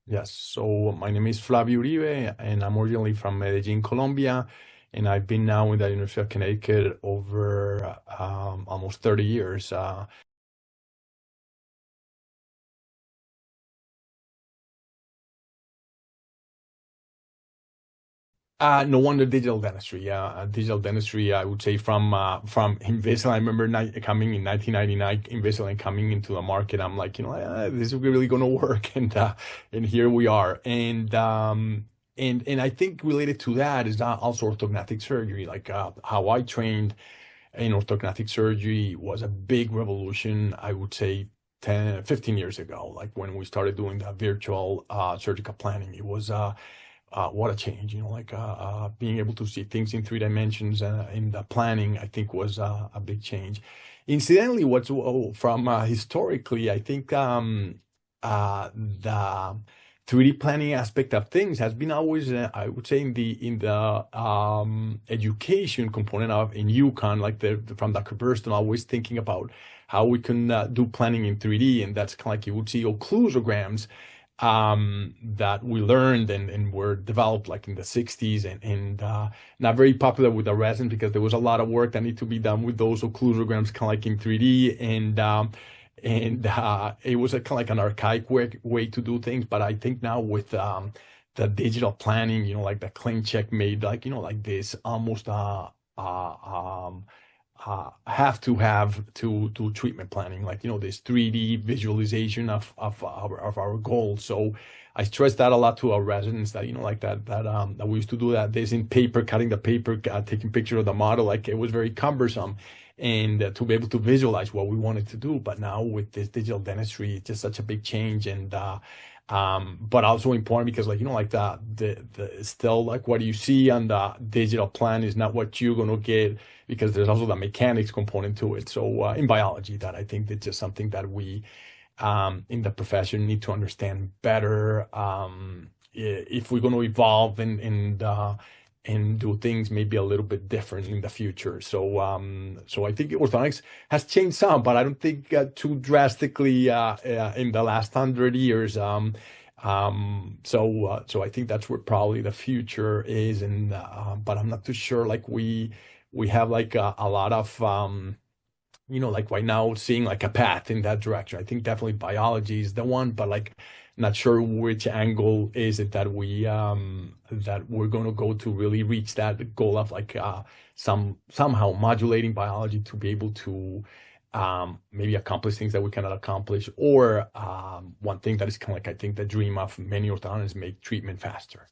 Yes, so my name is Flavio Uribe, and I'm originally from Medellin, Colombia, and I've been now in the University of Connecticut over almost 30 years. No wonder digital dentistry. Yeah, digital dentistry. I would say from Invisalign. I remember coming in 1999, Invisalign coming into the market. I'm like, this is really going to work, and here we are. And I think related to that is also orthodontic surgery. Like how I trained in orthodontic surgery was a big revolution. I would say 10, 15 years ago, like when we started doing the virtual surgical planning. It was what a change, like being able to see things in 3 dimensions in the planning, I think was a big change. Incidentally, from historically, I think the 3D planning aspect of things has been always, I would say, in the education component of in UConn, like from Dr. Burston, always thinking about how we can do planning in 3D, and that's kind of like you would see occlusograms that we learned and were developed like in the 60s and not very popular with the residents because there was a lot of work that needed to be done with those occlusograms kind of like in 3D and it was a kind of like an archaic way to do things. But I think now with the digital planning, like the claim check made like, like this almost have to treatment planning, like this 3D visualization of our goals. So I stress that a lot to our residents that like that we used to do this in paper, cutting the paper, taking picture of the model, like it was very cumbersome, and to be able to visualize what we wanted to do. But now with this digital dentistry, it's just such a big change, and but also important because like like the still like what you see on the digital plan is not what you're gonna get, because there's also the mechanics component to it. So in biology, that I think that's just something that we in the profession need to understand better, if we're going to evolve and do things maybe a little bit different in the future. So I think orthodontics has changed some, but I don't think too drastically in the last 100 years. So I think that's where probably the future is, and but I'm not too sure. Like we have like a lot of like right now seeing like a path in that direction. I think definitely biology is the one, but like not sure which angle is it that we're going to go to really reach that goal of like somehow modulating biology to be able to maybe accomplish things that we cannot accomplish, or one thing that is kind of like I think the dream of many orthodontists, make treatment faster.